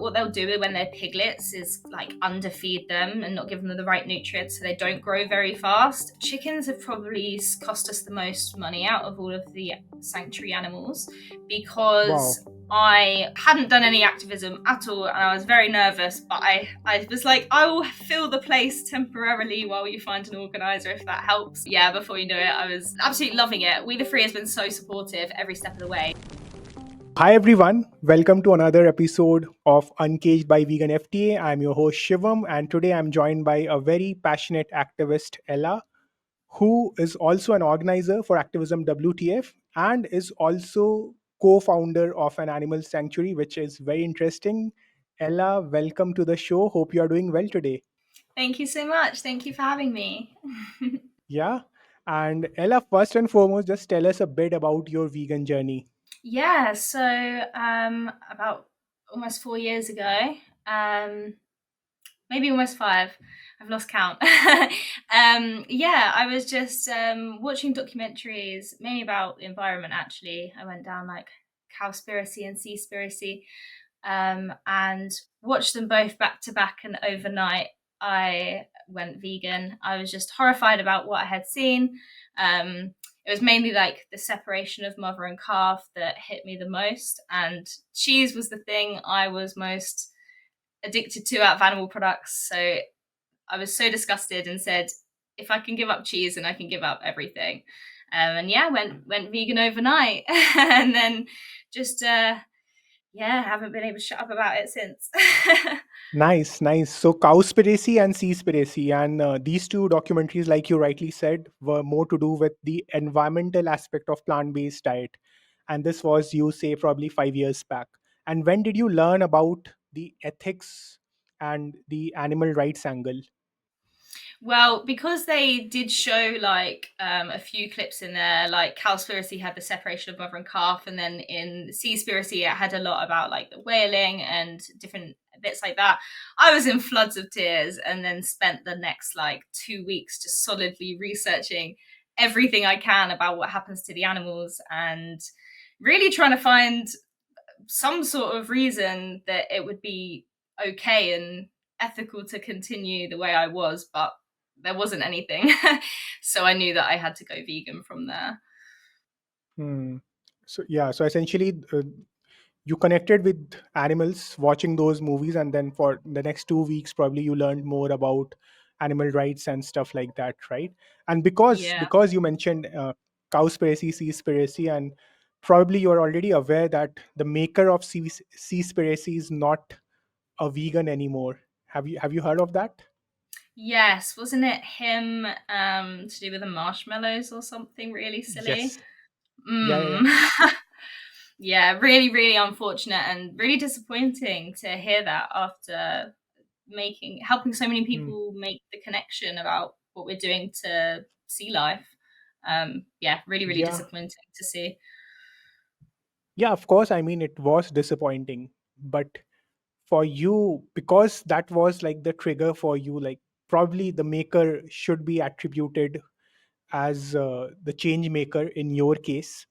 what they'll do when they're piglets is like underfeed them and not give them the right nutrients so they don't grow very fast. Chickens have probably cost us the most money out of all of the sanctuary animals because Wow. I hadn't done any activism at all and I was very nervous, but I was like, I will fill the place temporarily while you find an organiser if that helps. Yeah, before you know it, I was absolutely loving it. We the Free has been so supportive every step of the way. Hi, everyone. Welcome to another episode of Uncaged by Vegan FTA. I'm your host, Shivam, and today I'm joined by a very passionate activist, Ella, who is also an organizer for Activism WTF and is also co founder of an animal sanctuary, which is very interesting. Ella, welcome to the show. Hope you are doing well today. Thank you so much. Thank you for having me. Yeah. And Ella, first and foremost, just tell us a bit about your vegan journey. Yeah, so about almost 4 years ago, maybe almost five. I've lost count. Yeah, I was just watching documentaries, mainly about the environment. Actually, I went down like Cowspiracy and Seaspiracy, and watched them both back to back. And overnight, I went vegan. I was just horrified about what I had seen. It was mainly like the separation of mother and calf that hit me the most, and cheese was the thing I was most addicted to out of animal products. So I was so disgusted and said, if I can give up cheese, then I can give up everything. And yeah, went vegan overnight, and then just yeah, haven't been able to shut up about it since. Nice, nice. So, Cowspiracy and Seaspiracy, and these two documentaries, like you rightly said, were more to do with the environmental aspect of plant-based diet. And this was, you say, probably 5 years back. And when did you learn about the ethics and the animal rights angle? Well, because they did show like a few clips in there, like Cowspiracy had the separation of mother and calf, and then in Seaspiracy it had a lot about like the whaling and different bits like that. I was in floods of tears, and then spent the next like 2 weeks just solidly researching everything I can about what happens to the animals and really trying to find some sort of reason that it would be okay and ethical to continue the way I was, but there wasn't anything. So I knew that I had to go vegan from there. Hmm. So, yeah, so essentially, you connected with animals watching those movies, and then for the next 2 weeks probably you learned more about animal rights and stuff like that, right? And because Yeah. because you mentioned Cowspiracy, Seaspiracy, and probably you're already aware that the maker of Seaspiracy is not a vegan anymore. Have you heard of that? Yes, wasn't it him to do with the marshmallows or something really silly? Yes. Yeah, yeah, yeah. Mm. Yeah, really, really unfortunate and really disappointing to hear that after helping so many Hmm. people make the connection about what we're doing to sea life. Yeah, really, really Yeah. disappointing to see. Yeah, of course, I mean, it was disappointing, but for you, because that was like the trigger for you, like probably the maker should be attributed as the change maker in your case,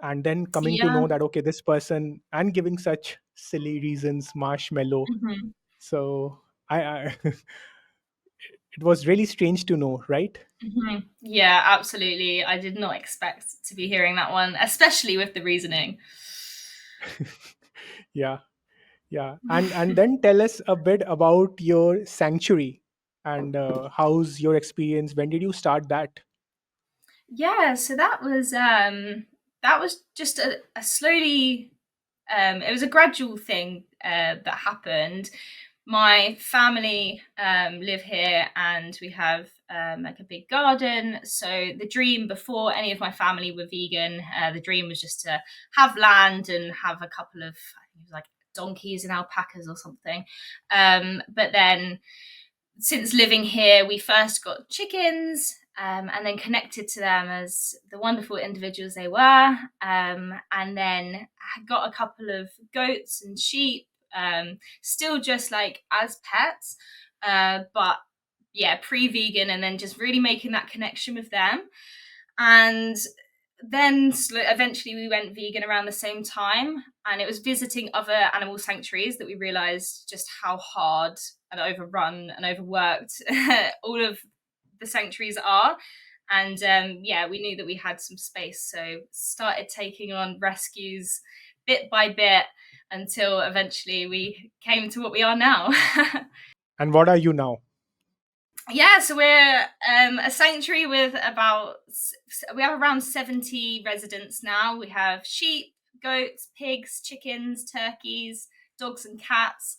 and then coming to Yeah. know that okay, this person, and giving such silly reasons, marshmallow. Mhm. So I it was really strange to know, right? Mhm. Yeah, absolutely. I did not expect to be hearing that one, especially with the reasoning. Yeah, yeah. And then tell us a bit about your sanctuary, and how's your experience, when did you start that? Yeah, so that was just a slowly it was a gradual thing that happened. My family live here and we have like a big garden. So the dream before any of my family were vegan, the dream was just to have land and have a couple of, I think it was like donkeys and alpacas or something. But then since living here, we first got chickens and then connected to them as the wonderful individuals they were. And then I got a couple of goats and sheep, still just like as pets, but yeah, pre vegan, and then just really making that connection with them. And then eventually we went vegan around the same time, and it was visiting other animal sanctuaries that we realized just how hard and overrun and overworked all of the sanctuaries are. And yeah, we knew that we had some space, so started taking on rescues bit by bit until eventually we came to what we are now. And what are you now? Yeah, so we're a sanctuary with we have around 70 residents now. We have sheep, goats, pigs, chickens, turkeys, dogs, and cats.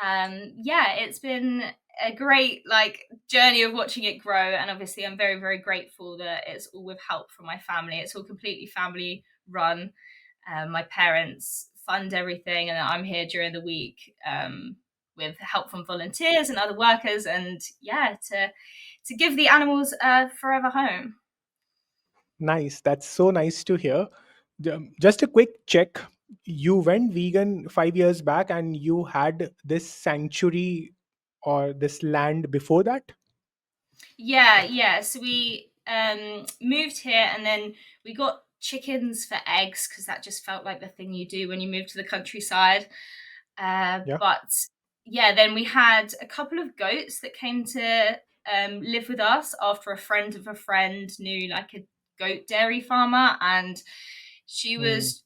Yeah, it's been a great journey of watching it grow, and obviously I'm very, very grateful that it's all with help from my family. It's all completely family run. My parents fund everything, and I'm here during the week with help from volunteers and other workers, and yeah, to give the animals a forever home. Nice. That's so nice to hear. Just a quick check. You went vegan 5 years back and you had this sanctuary or this land before that? Yeah. So we moved here, and then we got chickens for eggs because that just felt like the thing you do when you move to the countryside. Yeah. But yeah, then we had a couple of goats that came to live with us after a friend of a friend knew like a goat dairy farmer, and she Hmm. was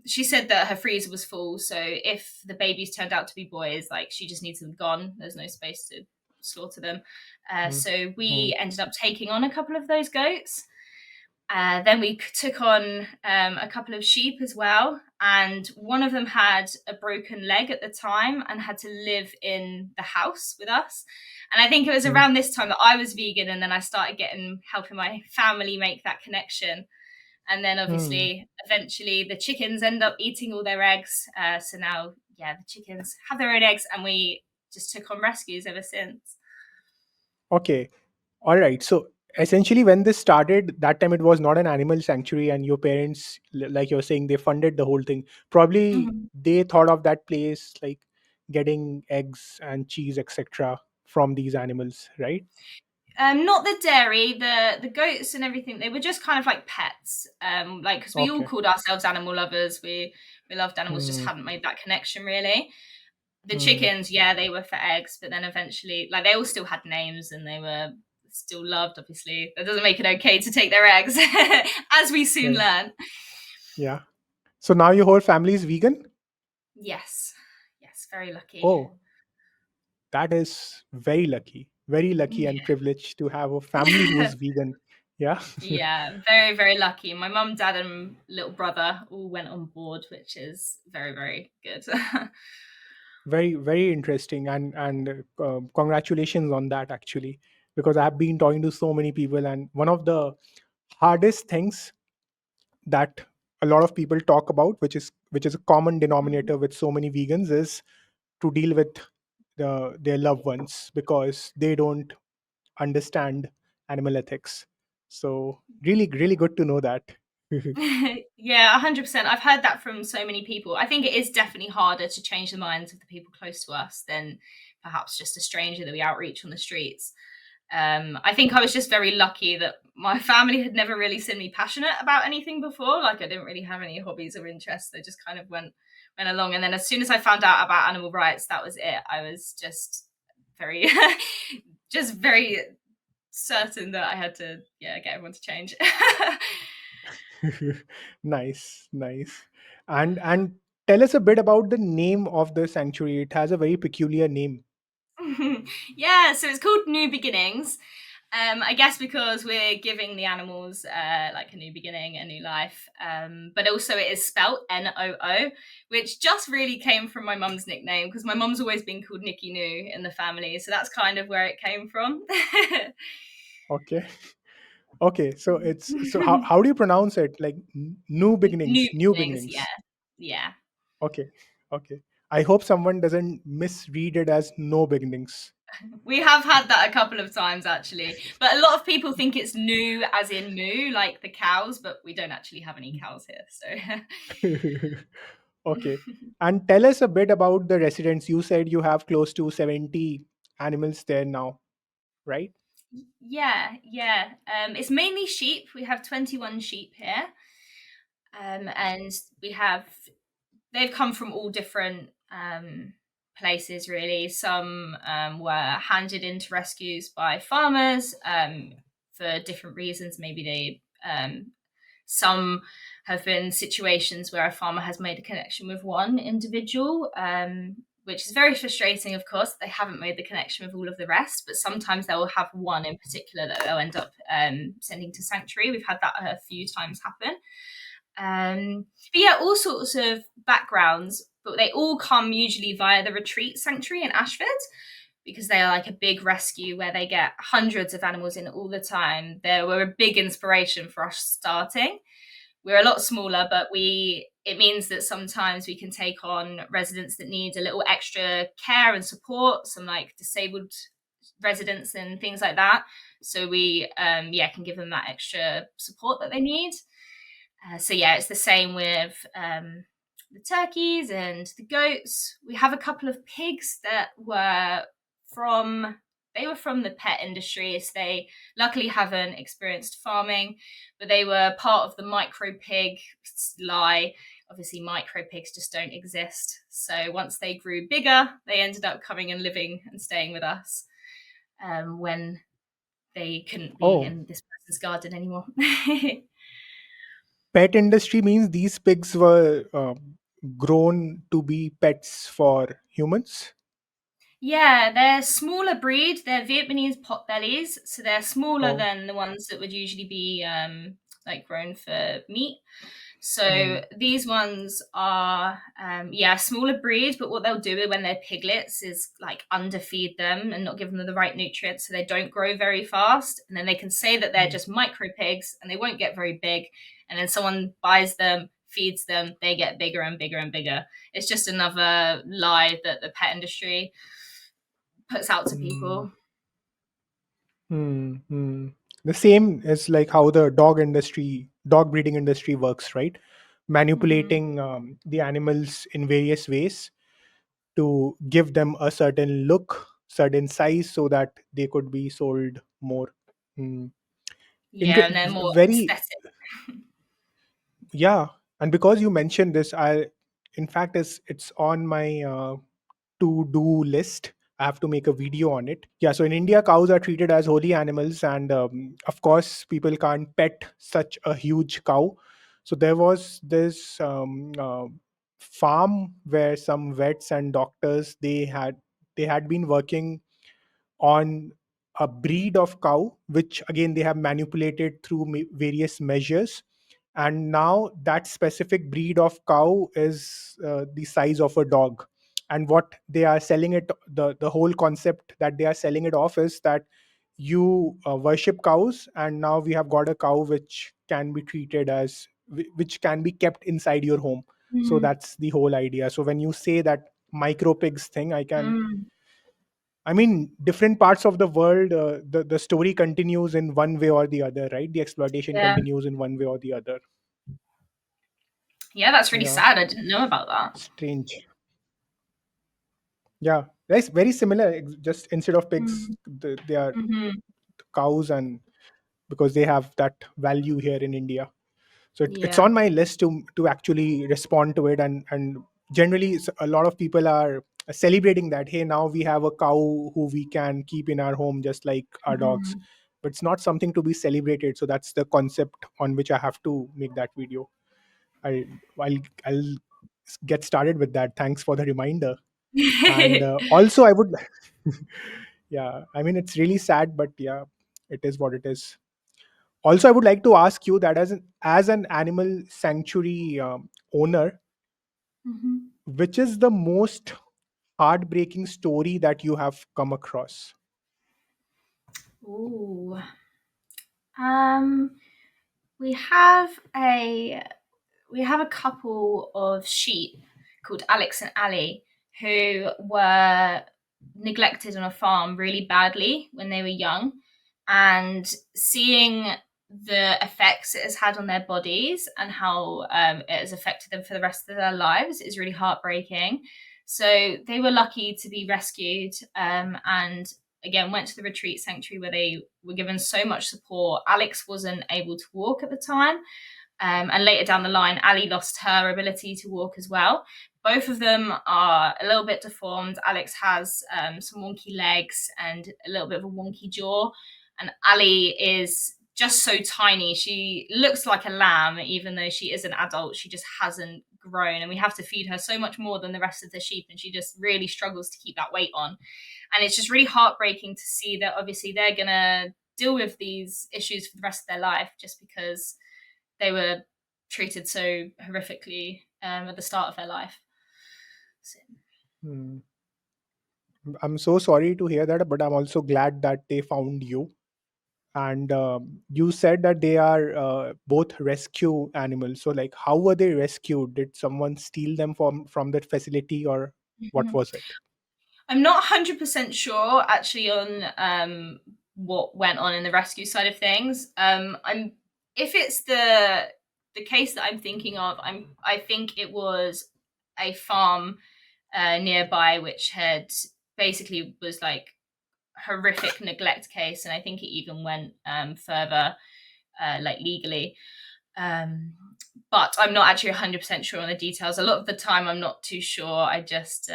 she said that her freezer was full, so if the babies turned out to be boys, like she just needs them gone. There's no space to slaughter them. Hmm. So Hmm. we ended up taking on a couple of those goats. Then we took on a couple of sheep as well, and one of them had a broken leg at the time and had to live in the house with us. And I think it was Hmm. around this time that I was vegan, and then I started getting helping my family make that connection. And then Hmm. obviously, eventually, the chickens end up eating all their eggs. So now, yeah, the chickens have their own eggs, and we just took on rescues ever since. Okay. All right. So essentially, when this started, that time it was not an animal sanctuary, and your parents, like you're saying, they funded the whole thing. Probably Mhm. they thought of that place like getting eggs and cheese, etc., from these animals, right? Not the dairy, the goats and everything. They were just kind of like pets. Like because we all Okay. called ourselves animal lovers. We loved animals, just Hmm. hadn't made that connection really. The Hmm. chickens, yeah, they were for eggs, but then eventually, like they all still had names and they were still loved. Obviously, that doesn't make it okay to take their eggs, as we soon Yeah. learn. Yeah. So now your whole family is vegan? Yes, yes, very lucky. Oh, that is very lucky and privileged to have a family who is vegan. Yeah. Yeah, very, very lucky. My mum, dad, and little brother all went on board, which is very, very good. Very, very interesting. And congratulations on that, actually, because I've been talking to so many people, and one of the hardest things that a lot of people talk about, which is a common denominator with so many vegans, is to deal with their loved ones because they don't understand animal ethics. So really, really good to know that. Yeah, 100%. I've heard that from so many people. I think it is definitely harder to change the minds of the people close to us than perhaps just a stranger that we outreach on the streets. I think I was just very lucky that my family had never really seen me passionate about anything before. Like I didn't really have any hobbies or interests. They just kind of went along. And then as soon as I found out about animal rights, that was it. I was just very just very certain that I had to get everyone to change. Nice, nice. And tell us a bit about the name of the sanctuary. It has a very peculiar name. Yeah, so it's called New Beginnings. I guess because we're giving the animals like a new beginning, a new life. But also it is spelt Noo, which just really came from my mum's nickname because my mum's always been called Nikki Noo in the family, so that's kind of where it came from. Okay. Okay. So it's so how do you pronounce it? Like new New beginnings, new Beginnings, yeah, beginnings. yeah. Okay. Okay. I hope someone doesn't misread it as no beginnings. We have had that a couple of times actually, but a lot of people think it's new as in moo, like the cows, but we don't actually have any cows here, so. Okay. And tell us a bit about the residents. You said you have close to 70 animals there now, right? Yeah. It's mainly sheep. We have 21 sheep here, and we have they've come from all different places, really. Some were handed into rescues by farmers for different reasons. Maybe some have been situations where a farmer has made a connection with one individual, which is very frustrating, of course. They haven't made the connection with all of the rest, but sometimes they will have one in particular that they'll end up sending to Sanctuary. We've had that a few times happen. But yeah, all sorts of backgrounds, but they all come usually via the Retreat Sanctuary in Ashford, because they are like a big rescue where they get hundreds of animals in all the time. They were a big inspiration for us starting. We're a lot smaller, but it means that sometimes we can take on residents that need a little extra care and support, some like disabled residents and things like that. So we can give them that extra support that they need. So yeah, it's the same with the turkeys and the goats. We have a couple of pigs that were from the pet industry, so they luckily haven't experienced farming, but they were part of the micro pig lie. Obviously, micro pigs just don't exist. So once they grew bigger, they ended up coming and living and staying with us when they couldn't be Oh, in this person's garden anymore. pet industry means these pigs were grown to be pets for humans. Yeah, they're smaller breed. They're Vietnamese potbellies, so they're smaller Oh, than the ones that would usually be like grown for meat. So mm, these ones are smaller breed, but what they'll do when they're piglets is like underfeed them and not give them the right nutrients, so they don't grow very fast. And then they can say that they're mm, just micro pigs and they won't get very big. And then someone buys them, feeds them, they get bigger and bigger and bigger. It's just another lie that the pet industry puts out to mm, people. mm. The same is like how the dog breeding industry works, right? Mm-hmm. Manipulating the animals in various ways to give them a certain look, certain size, so that they could be sold more. Mm. Yeah, and they're more Very, aesthetic. yeah. And because you mentioned this, in fact, it's on my to do list. I have to make a video on it. Yeah, so in India, cows are treated as holy animals, and of course, people can't pet such a huge cow. So there was this farm where some vets and doctors they had been working on a breed of cow, which again they have manipulated through various measures, and now that specific breed of cow is the size of a dog. And what they are selling it, the whole concept that they are selling it off is that you worship cows, and now we have got a cow which can be treated as which can be kept inside your home. So Mm. that's the whole idea. So when you say that micro pigs thing, Mm. I mean, different parts of the world, the story continues in one way or the other, right? The exploitation Yeah. continues in one way or the other. Yeah, that's really Yeah, sad. I didn't know about that. strange. Yeah, that's very similar. Just instead of pigs, Mm. they are Mm-hmm. cows, and because they have that value here in India. So it's Yeah. on my list to actually respond to it, and generally a lot of people are celebrating that. Hey, now we have a cow who we can keep in our home just like our dogs, Mm-hmm. but it's not something to be celebrated. So that's the concept on which I have to make that video. I I'll get started with that. Thanks for the reminder. And also I would yeah, I mean, it's really sad, but yeah, it is what it is. Also, I would like to ask you that as an animal sanctuary owner, Mm-hmm. which is the most heartbreaking story that you have come across? Ooh. Um, we have a we have a couple of sheep called Alex and Ali who were neglected on a farm really badly when they were young, and seeing the effects it has had on their bodies and how it has affected them for the rest of their lives is really heartbreaking. So they were lucky to be rescued, and again went to the retreat sanctuary where they were given so much support. Alex wasn't able to walk at the time, and later down the line, Ali lost her ability to walk as well. Both of them are a little bit deformed. Alex has some wonky legs and a little bit of a wonky jaw, and Ali is just so tiny. She looks like a lamb, even though she is an adult. She just hasn't grown, and we have to feed her so much more than the rest of the sheep, and she just really struggles to keep that weight on. And it's just really heartbreaking to see that obviously they're gonna deal with these issues for the rest of their life just because they were treated so horrifically at the start of their life. So. Hmm. I'm so sorry to hear that, but I'm also glad that they found you. And you said that they are both rescue animals. So, like, how were they rescued? Did someone steal them from that facility, or what Mhm. was it? I'm not 100% sure actually on what went on in the rescue side of things. I'm if it's the case that I'm thinking of, I think it was a farm nearby which had basically was like horrific neglect case, and I think it even went further, like legally. Um, but I'm not actually 100% sure on the details. A lot of the time, I'm not too sure. I just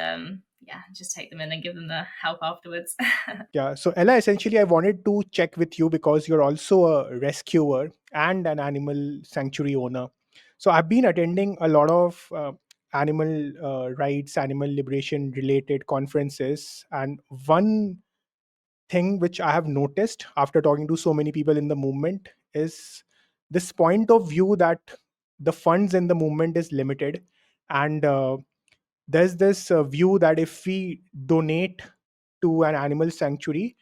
just take them in and give them the help afterwards. Yeah. So, Ella, essentially, I wanted to check with you because you're also a rescuer and an animal sanctuary owner. So, I've been attending a lot of animal rights, animal liberation related conferences. And one thing which I have noticed after talking to so many people in the movement is this point of view that the funds in the movement is limited. And there's this view that if we donate to an animal sanctuary,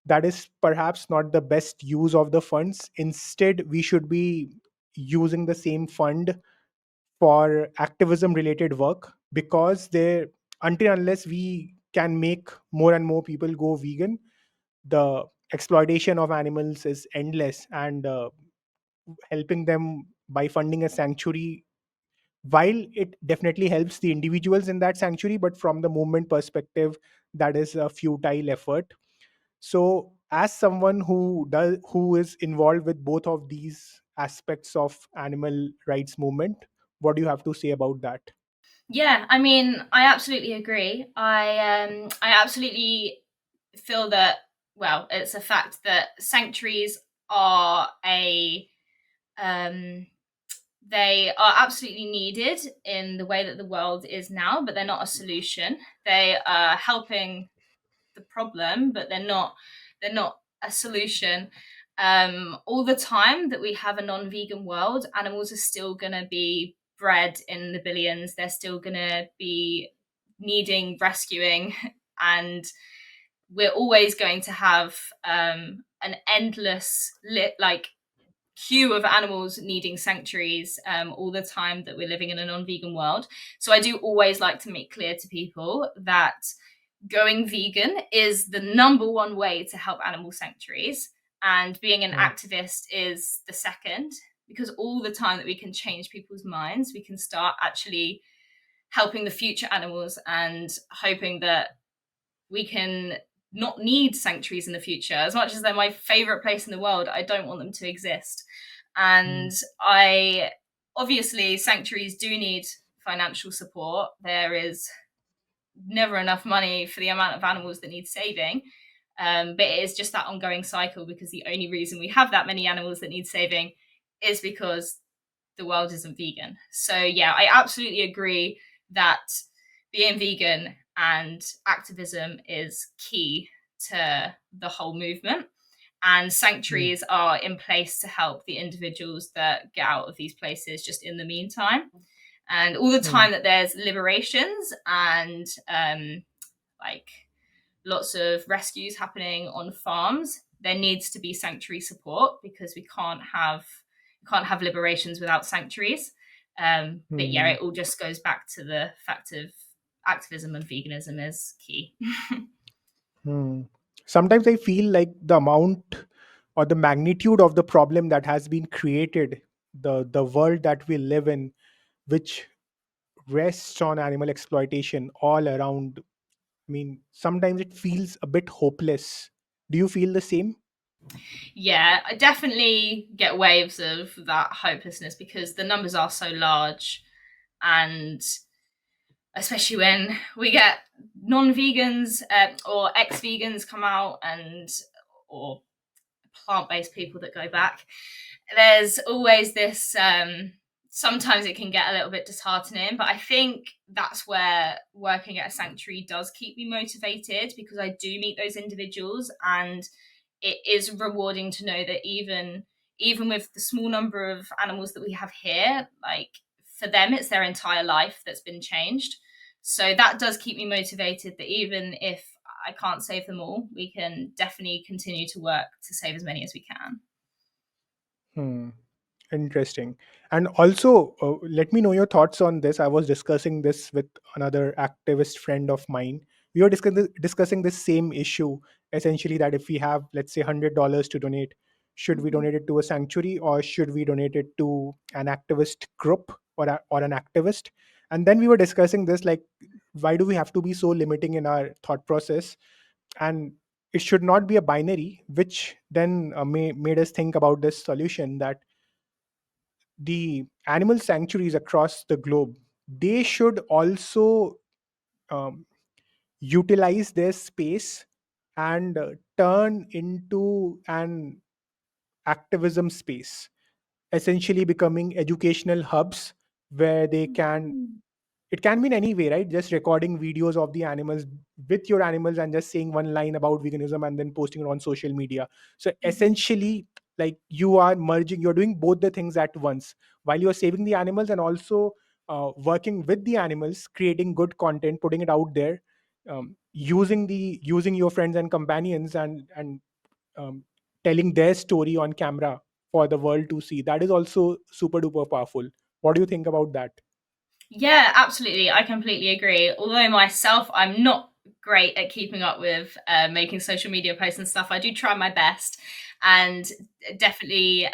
that is perhaps not the best use of the funds. Instead, we should be using the same fund for activism related work, because they, until unless we can make more and more people go vegan, the exploitation of animals is endless. And helping them by funding a sanctuary, while it definitely helps the individuals in that sanctuary, but from the movement perspective, that is a futile effort. So, as someone who is involved with both of these aspects of animal rights movement, what do you have to say about that? Yeah, I mean, I absolutely agree. I absolutely feel that, well, it's a fact that sanctuaries are a um they are absolutely needed in the way that the world is now, but they're not a solution. They are helping the problem, but they're not a solution. All the time that we have a non-vegan world, animals are still gonna be bred in the billions. They're still gonna be needing rescuing, and we're always going to have an endless queue of animals needing sanctuaries all the time that we're living in a non-vegan world. So I do always like to make clear to people that going vegan is the number one way to help animal sanctuaries, and being an Mm, activist is the second, because all the time that we can change people's minds, we can start actually helping the future animals and hoping that we can not need sanctuaries in the future. As much as they're my favorite place in the world, I don't want them to exist. mm, And I obviously, sanctuaries do need financial support. There is never enough money for the amount of animals that need saving. But it is just that ongoing cycle, because the only reason we have that many animals that need saving is because the world isn't vegan. So yeah, I absolutely agree that being vegan and activism is key to the whole movement. And mm, sanctuaries are in place to help the individuals that get out of these places just in the meantime. And all the mm, time that there's liberations and like lots of rescues happening on farms, there needs to be sanctuary support, because we can't have liberations without sanctuaries. But yeah, mm, it all just goes back to the fact of activism and veganism is key. mm. Sometimes I feel like the amount or the magnitude of the problem that has been created, the world that we live in, which rests on animal exploitation all around, I mean, sometimes it feels a bit hopeless. Do you feel the same? Yeah, I definitely get waves of that hopelessness because the numbers are so large, and especially when we get non-vegans or ex-vegans come out, and or plant-based people that go back, there's always this sometimes it can get a little bit disheartening, but I think that's where working at a sanctuary does keep me motivated, because I do meet those individuals, and it is rewarding to know that even with the small number of animals that we have here, like, for them it's their entire life that's been changed. So that does keep me motivated, that even if I can't save them all, we can definitely continue to work to save as many as we can. Hmm. Interesting. And also, let me know your thoughts on this. I was discussing this with another activist friend of mine. We were discussing this same issue, essentially, that if we have, let's say, $100 to donate, should we Mhm. donate it to a sanctuary or should we donate it to an activist group or an activist? And then we were discussing this, like, why do we have to be so limiting in our thought process? And it should not be a binary, which then made us think about this solution, that the animal sanctuaries across the globe, they should also um, utilize their space and turn into an activism space, essentially becoming educational hubs where they can, Mhm. it can be in any way, right? Just recording videos of the animals, with your animals, and just saying one line about veganism and then posting it on social media. So Mhm. essentially, like, you are merging, you're doing both the things at once, while you're saving the animals and also working with the animals, creating good content, putting it out there, using your friends and companions, and um, telling their story on camera for the world to see. That is also super duper powerful. What do you think about that? Yeah, absolutely. I completely agree. Although myself, I'm not great at keeping up with making social media posts and stuff. I do try my best, and definitely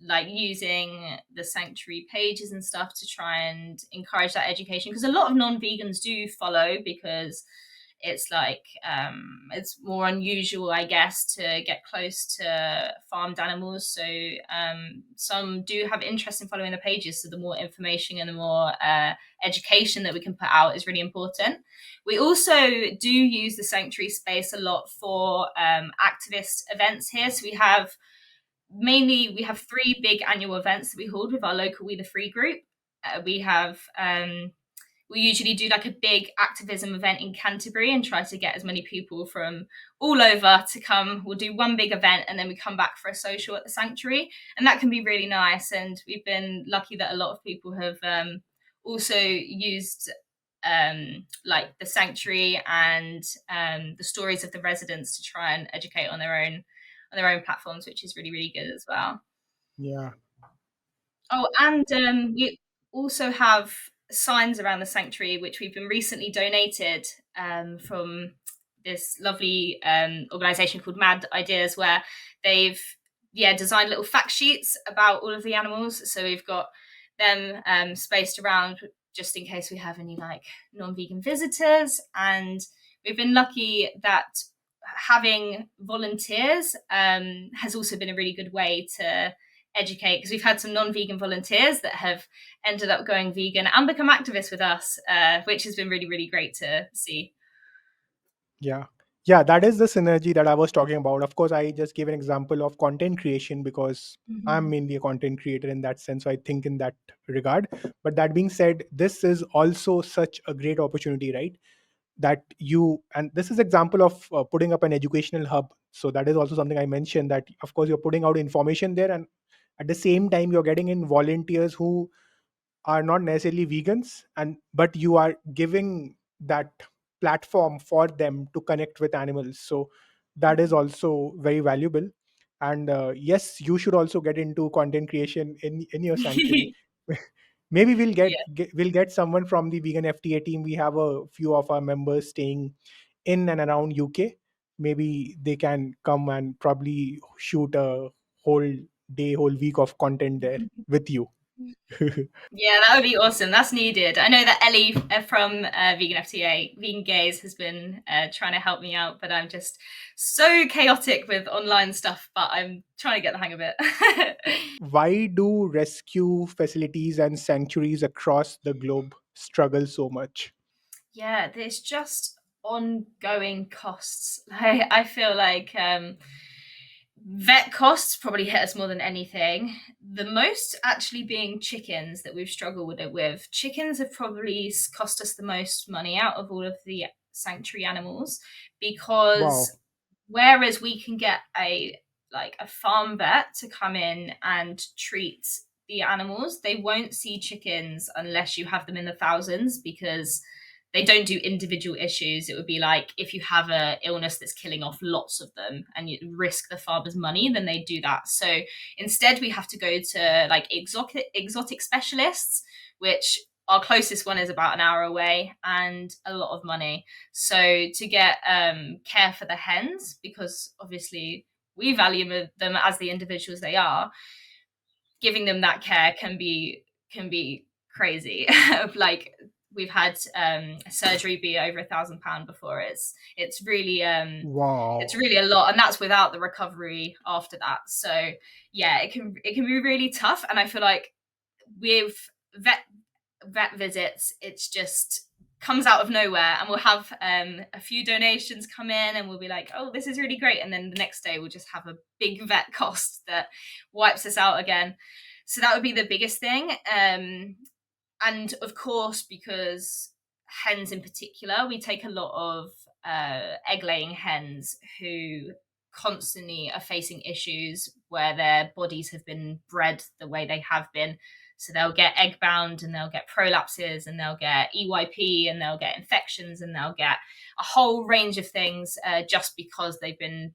like using the sanctuary pages and stuff to try and encourage that education, because a lot of non-vegans do follow, because it's like it's more unusual, I guess, to get close to farmed animals. So some do have interest in following the pages, so the more information and the more education that we can put out is really important. We also do use the sanctuary space a lot for activist events here. So we have three big annual events that we hold with our local We the Free group. We have we usually do like a big activism event in Canterbury and try to get as many people from all over to come. We'll do one big event and then we come back for a social at the sanctuary, and that can be really nice. And we've been lucky that a lot of people have also used like the sanctuary and the stories of the residents to try and educate on their own platforms, which is really really good as well. Yeah. Oh, and we also have signs around the sanctuary, which we've been recently donated from this lovely organisation called Mad Ideas, where they've designed little fact sheets about all of the animals. So we've got them spaced around just in case we have any like non-vegan visitors, and we've been lucky that having volunteers has also been a really good way to educate, because we've had some non-vegan volunteers that have ended up going vegan and become activists with us, which has been really really great to see. Yeah. Yeah, that is the synergy that I was talking about. Of course, I just gave an example of content creation because I'm Mm-hmm. mainly a content creator in that sense. So I think in that regard. But that being said, this is also such a great opportunity, right? That you, and this is example of putting up an educational hub. So that is also something I mentioned, that of course you're putting out information there, and at the same time you're getting in volunteers who are not necessarily vegans, and but you are giving that platform for them to connect with animals. So that is also very valuable. And yes, you should also get into content creation in your sanctuary. Maybe Yeah. we'll get someone from the vegan FTA team. We have a few of our members staying in and around UK. Maybe they can come and probably shoot a whole day, whole week of content there with you. Yeah, that would be awesome. That's needed. I know that Ellie from Vegan FTA, Vegan Gays, has been trying to help me out, but I'm just so chaotic with online stuff, but I'm trying to get the hang of it. Why do rescue facilities and sanctuaries across the globe struggle so much? Yeah, there's just ongoing costs. I feel like vet costs probably hit us more than anything. The most actually being chickens that we've struggled with it with. Chickens have probably cost us the most money out of all of the sanctuary animals, because Wow. whereas we can get a farm vet to come in and treat the animals, they won't see chickens unless you have them in the thousands, because they don't do individual issues. It would be like if you have a illness that's killing off lots of them and you risk the farmer's money, then they do that. So instead we have to go to like exotic specialists, which our closest one is about an hour away, and a lot of money. So to get care for the hens, because obviously we value them as the individuals they are, giving them that care can be crazy. Like we've had surgery be over £1,000 before. It's Wow. really a lot, and that's without the recovery after that. So yeah, it can be really tough, and I feel like with vet visits, it's just comes out of nowhere, and we'll have a few donations come in, and we'll be like, oh, this is really great, and then the next day we'll just have a big vet cost that wipes us out again. So that would be the biggest thing. And of course, because hens in particular, we take a lot of egg laying hens who constantly are facing issues where their bodies have been bred the way they have been. So they'll get egg bound, and they'll get prolapses, and they'll get EYP, and they'll get infections, and they'll get a whole range of things just because they've been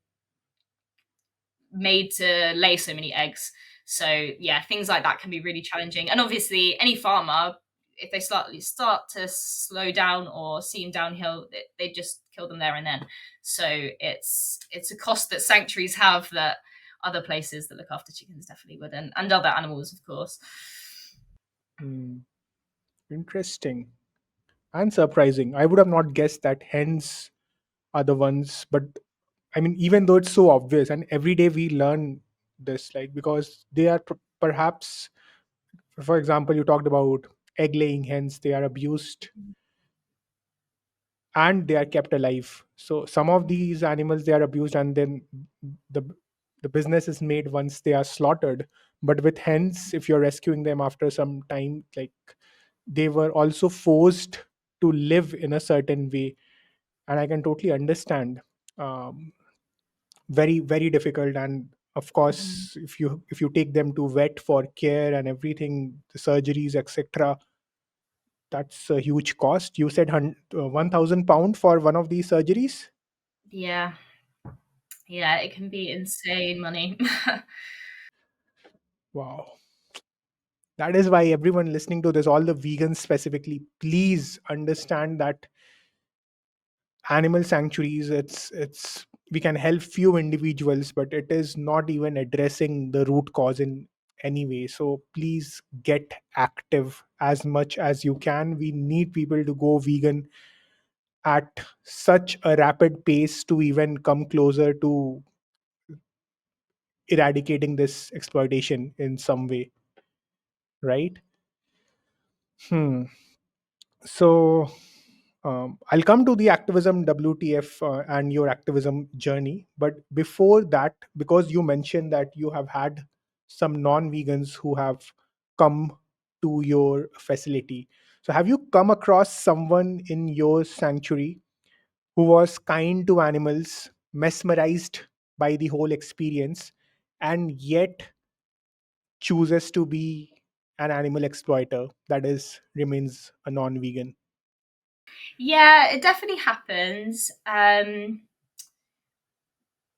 made to lay so many eggs. So yeah, things like that can be really challenging. And obviously, any farmer, if they start to slow down or seem downhill, they just kill them there and then. So it's a cost that sanctuaries have that other places that look after chickens definitely would, and other animals, of course. Hmm. Interesting and surprising. I would have not guessed that hens are the ones, but I mean, even though it's so obvious, and every day we learn this, like, because they are perhaps, for example, you talked about egg laying hens, they are abused and they are kept alive. So some of these animals, they are abused, and then the the business is made once they are slaughtered. But with hens, if you're rescuing them after some time, like, they were also forced to live in a certain way, and I can totally understand. um, Very, very difficult. And of Mhm. course, if you take them to vet for care and everything, the surgeries, etc., that's a huge cost. You said 1,000 pound for one of these surgeries. Yeah, yeah, it can be insane money. Wow. That is why everyone listening to this, all the vegans specifically, please understand that animal sanctuaries, it's we can help few individuals, but it is not even addressing the root cause in any way. So please get active as much as you can. We need people to go vegan at such a rapid pace to even come closer to eradicating this exploitation in some way, right? So I'll come to the activism WTF and your activism journey. But before that, because you mentioned that you have had some non vegans who have come to your facility. So, have you come across someone in your sanctuary who was kind to animals, mesmerized by the whole experience, and yet chooses to be an animal exploiter, that is, remains a non vegan? Yeah, it definitely happens.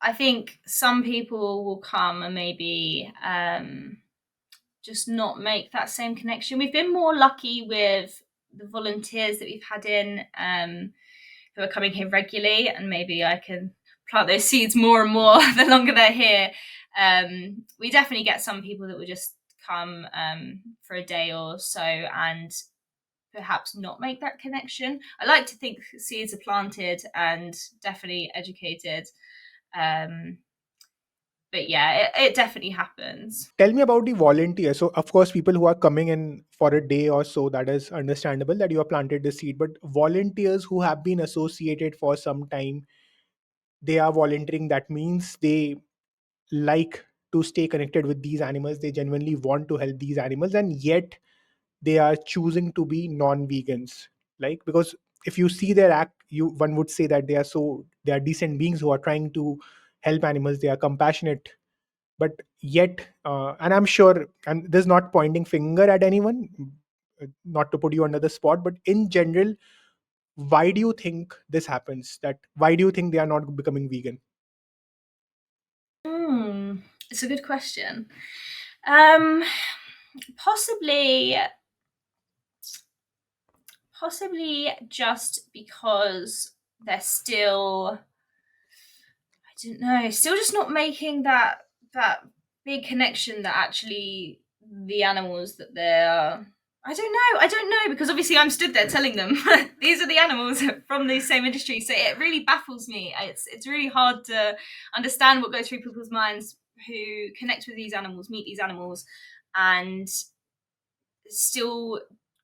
I think some people will come and maybe just not make that same connection. We've been more lucky with the volunteers that we've had in, who are coming here regularly, and maybe I can plant those seeds more and more the longer they're here. We definitely get some people that will just come for a day or so and perhaps not make that connection. I like to think seeds are planted and definitely educated. But yeah, it definitely happens. Tell me about the volunteers. So, of course, people who are coming in for a day or so, that is understandable that you have planted the seed. But volunteers who have been associated for some time, they are volunteering. That means they like to stay connected with these animals. They genuinely want to help these animals, and yet they are choosing to be non-vegans. Like, because if you see their act, you one would say that they are decent beings who are trying to help animals. They are compassionate, but yet and I'm sure, and there's not pointing finger at anyone, not to put you under the spot, but in general, why do you think this happens? That why do you think they are not becoming vegan? It's a good question. Um, possibly, possibly just because they're still, I don't know, still just not making that big connection that actually the animals that they're. I don't know, because obviously I'm stood there telling them these are the animals from the same industry. So it really baffles me. It's really hard to understand what goes through people's minds who connect with these animals, meet these animals, and still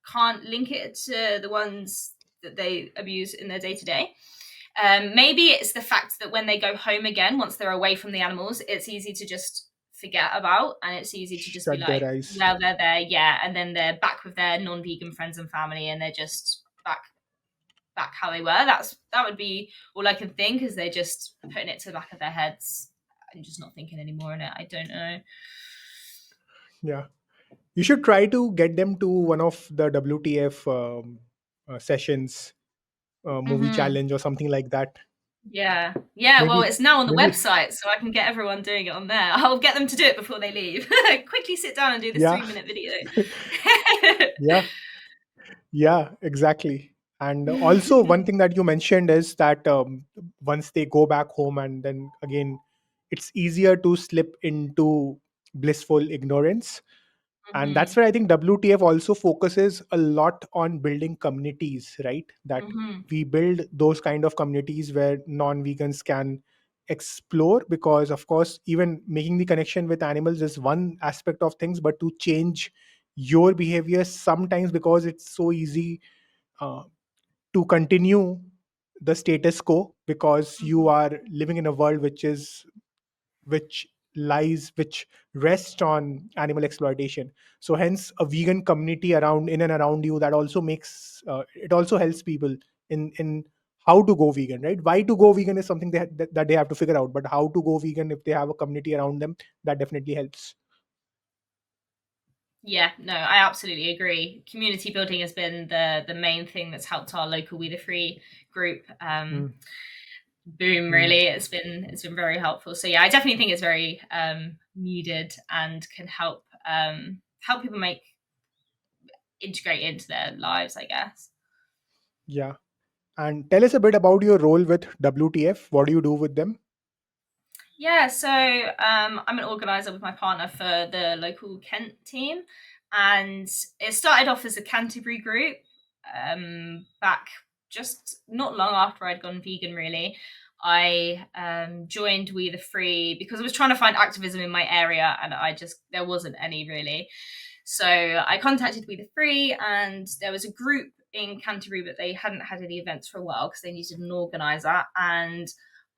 can't link it to the ones that they abuse in their day to day. Maybe it's the fact that when they go home again, once they're away from the animals, it's easy to just forget about, and it's easy to just be Shut like, their eyes. well, they're there, yeah, and then they're back with their non-vegan friends and family, and they're just back how they were. That would be all I can think, is they're just putting it to the back of their heads and just not thinking anymore in it. I don't know. Yeah, you should try to get them to one of the WTF sessions, movie Mm-hmm. challenge or something like that. Yeah. Yeah, well, Maybe, it's now on the maybe, website, so I can get everyone doing it on there. I'll get them to do it before they leave. Quickly sit down and do this yeah, 3-minute video. yeah, yeah, exactly. And also, one thing that you mentioned is that once they go back home, and then again, it's easier to slip into blissful ignorance. And that's Mhm. where I think WTF also focuses a lot on building communities, right? That Mhm. we build those kind of communities where non-vegans can explore, because of course, even making the connection with animals is one aspect of things, but to change your behavior sometimes, because it's so easy uh, to continue the status quo, because you Mhm. are living in a world which which rests on animal exploitation. So hence a vegan community around, in and around you, that also makes it also helps people in how to go vegan, right? Why to go vegan is something that they have to figure out, but how to go vegan, if they have a community around them, that definitely helps. Yeah, no, I absolutely agree. Community building has been the main thing that's helped our local We the Free group Mm, boom. mm. Really, it's been very helpful. So yeah, I definitely think it's very needed and can help people make integrate into their lives, I guess. Yeah, and tell us a bit about your role with WTF. What do you do with them? Yeah, so I'm an organizer with my partner for the local Kent team, and it started off as a Canterbury group back just not long after I'd gone vegan. Really, I joined We the Free because I was trying to find activism in my area, and there wasn't any really. So I contacted We the Free, and there was a group in Canterbury, but they hadn't had any events for a while because they needed an organizer, and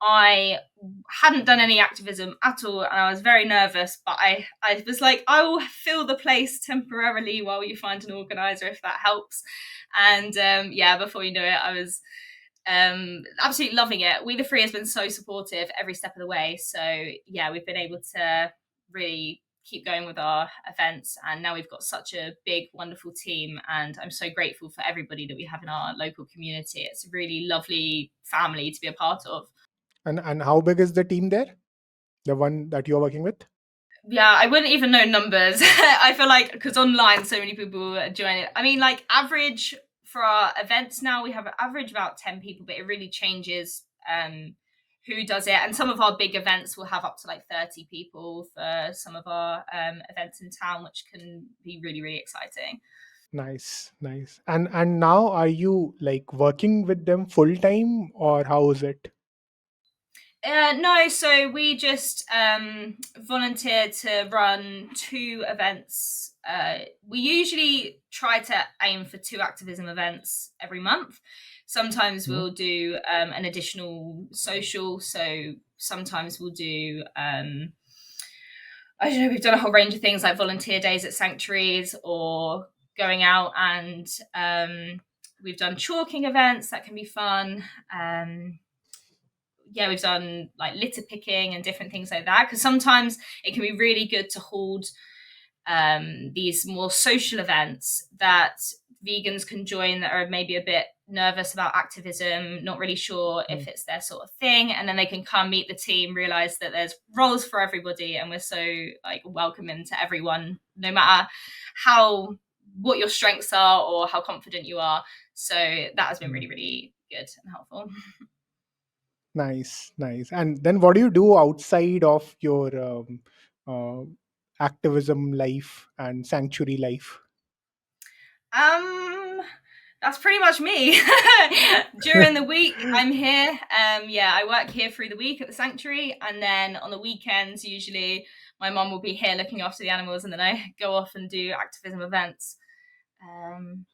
I hadn't done any activism at all, and I was very nervous. But I was like, I will fill the place temporarily while you find an organizer, if that helps. And yeah, before you know it, I was absolutely loving it. We the Free has been so supportive every step of the way. So yeah, we've been able to really keep going with our events, and now we've got such a big wonderful team, and I'm so grateful for everybody that we have in our local community. It's a really lovely family to be a part of. And how big is the team there, the one that you're working with? Yeah, I wouldn't even know numbers. I feel like because online so many people join it. I mean, like average for our events now, we have an average about 10 people, but it really changes who does it. And some of our big events will have up to like 30 people for some of our events in town, which can be really, really exciting. Nice, nice. And now are you like working with them full time, or how is it? No, so we just volunteered to run 2 events. We usually try to aim for 2 activism events every month. Sometimes Hmm? we'll do an additional social. So sometimes we'll do, I don't know, we've done a whole range of things like volunteer days at Sanctuaries or going out and we've done chalking events that can be fun. Yeah, we've done like litter picking and different things like that, because sometimes it can be really good to hold these more social events that vegans can join that are maybe a bit nervous about activism, not really sure Hmm. if it's their sort of thing, and then they can come meet the team, realize that there's roles for everybody, and we're so like welcoming to everyone, no matter how what your strengths are or how confident you are. So that has been Hmm. really, really good and helpful. Nice, nice. And then what do you do outside of your uh, activism life and sanctuary life? Um, that's pretty much me. During the week, I'm here. Yeah, I work here through the week at the sanctuary, and then on the weekends, usually my mom will be here looking after the animals, and then I go off and do activism events. Um,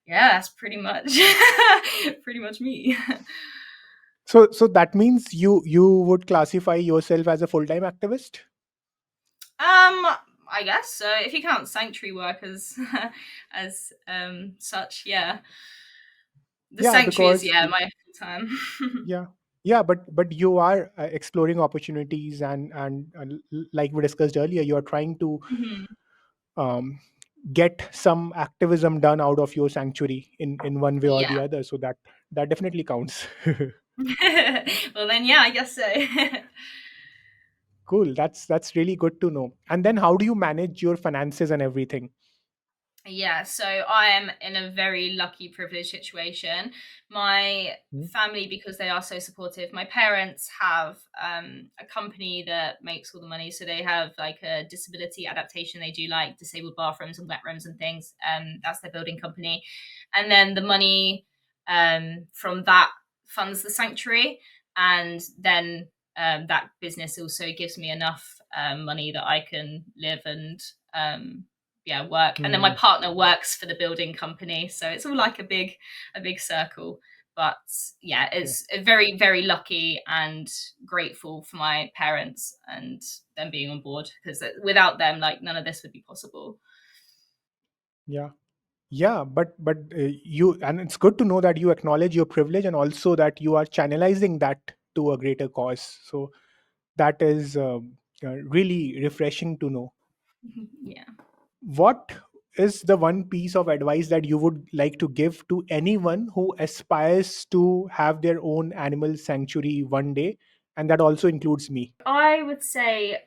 yeah, that's pretty much pretty much me. So that means you would classify yourself as a full time activist? I guess so. If you count sanctuary workers as such, yeah. The Yeah, sanctuary is, because yeah, my full time. yeah, yeah, but you are exploring opportunities, and like we discussed earlier, you are trying to Mhm. um, get some activism done out of your sanctuary in one way or the Yeah. other. So that definitely counts. Well, then, yeah, I guess so. Cool. That's really good to know. And then how do you manage your finances and everything? Yeah, so I am in a very lucky, privileged situation. My Hmm? family, because they are so supportive, my parents have a company that makes all the money. So they have like a disability adaptation. They do like disabled bathrooms and wet rooms and things. That's their building company. And then the money from that funds the sanctuary. And then that business also gives me enough money that I can live and yeah, work. And then my Hmm. partner works for the building company, so it's all like a big circle. But yeah, Okay. it's very, very lucky and grateful for my parents and them being on board, because without them, like, none of this would be possible. Yeah. Yeah, but you, and it's good to know that you acknowledge your privilege and also that you are channelizing that to a greater cause. So that is really refreshing to know. Yeah. What is the one piece of advice that you would like to give to anyone who aspires to have their own animal sanctuary one day? And that also includes me. I would say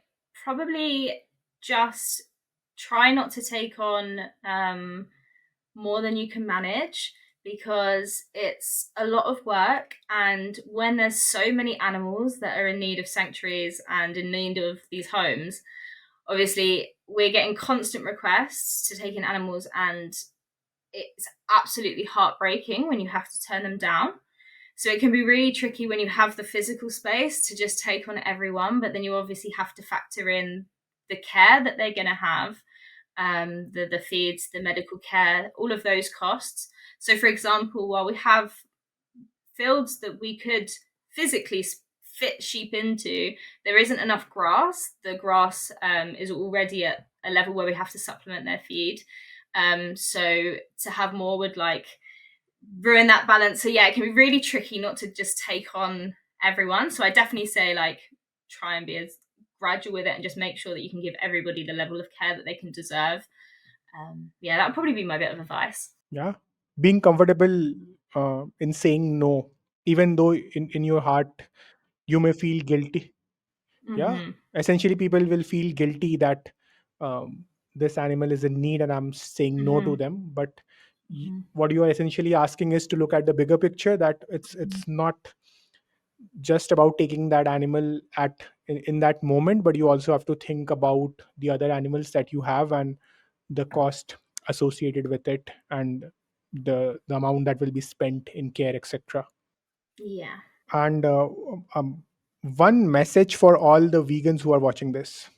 probably just try not to take on more than you can manage, because it's a lot of work. And when there's so many animals that are in need of sanctuaries and in need of these homes, obviously we're getting constant requests to take in animals, and it's absolutely heartbreaking when you have to turn them down. So it can be really tricky when you have the physical space to just take on everyone, but then you obviously have to factor in the care that they're going to have, the feeds, the medical care, all of those costs. So, for example, while we have fields that we could physically fit sheep into, there isn't enough grass. The grass is already at a level where we have to supplement their feed. So to have more would like ruin that balance. So yeah, it can be really tricky not to just take on everyone. So I definitely say like try and be as gradual with it and just make sure that you can give everybody the level of care that they can deserve. Yeah, that would probably be my bit of advice. Yeah. Being comfortable in saying no, even though in your heart you may feel guilty. Yeah. Mm-hmm. Essentially, people will feel guilty that this animal is in need and I'm saying no to Mm-hmm. them. But Mm-hmm. what you are essentially asking is to look at the bigger picture, that it's not just about taking that animal in that moment, but you also have to think about the other animals that you have and the cost associated with it, and the amount that will be spent in care, etc. Yeah. And um, one message for all the vegans who are watching this.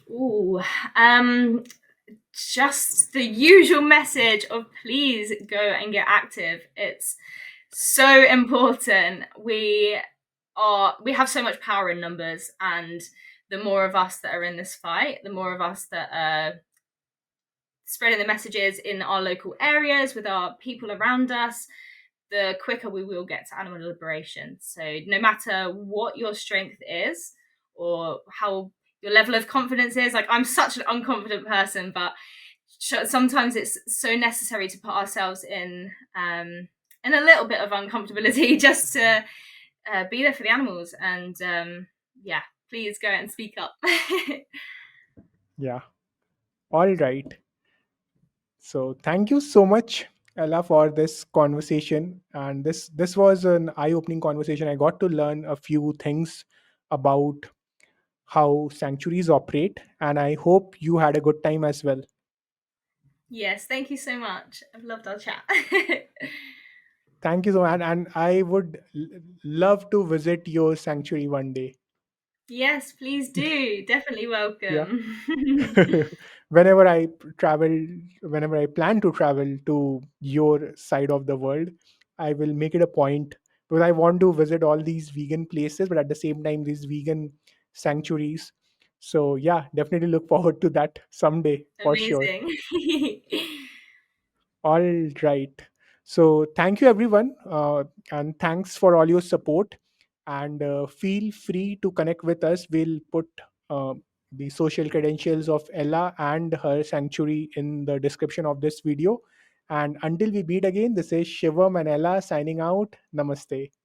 Ooh, um, just the usual message of please go and get active. It's so important. We have so much power in numbers, and the more of us that are in this fight, the more of us that are spreading the messages in our local areas with our people around us, the quicker we will get to animal liberation. So no matter what your strength is or how your level of confidence is, like I'm such an unconfident person, but sometimes it's so necessary to put ourselves in a little bit of uncomfortability just to be there for the animals. And yeah, please go and speak up. Yeah. All right. So thank you so much, Ella, for this conversation. And this was an eye-opening conversation. I got to learn a few things about how sanctuaries operate, and I hope you had a good time as well. Yes, thank you so much. I've loved our chat. Thank you so much, and I would love to visit your sanctuary one day. Yes, please do. Definitely Yeah. welcome. whenever I travel, whenever I plan to travel to your side of the world, I will make it a point, because I want to visit all these vegan places, but at the same time, these vegan sanctuaries. So, yeah, definitely look forward to that someday for sure. Amazing. All right. So, thank you, everyone. And thanks for all your support. And feel free to connect with us. We'll put uh, the social credentials of Ella and her sanctuary in the description of this video. And until we meet again, this is Shivam and Ella signing out. Namaste.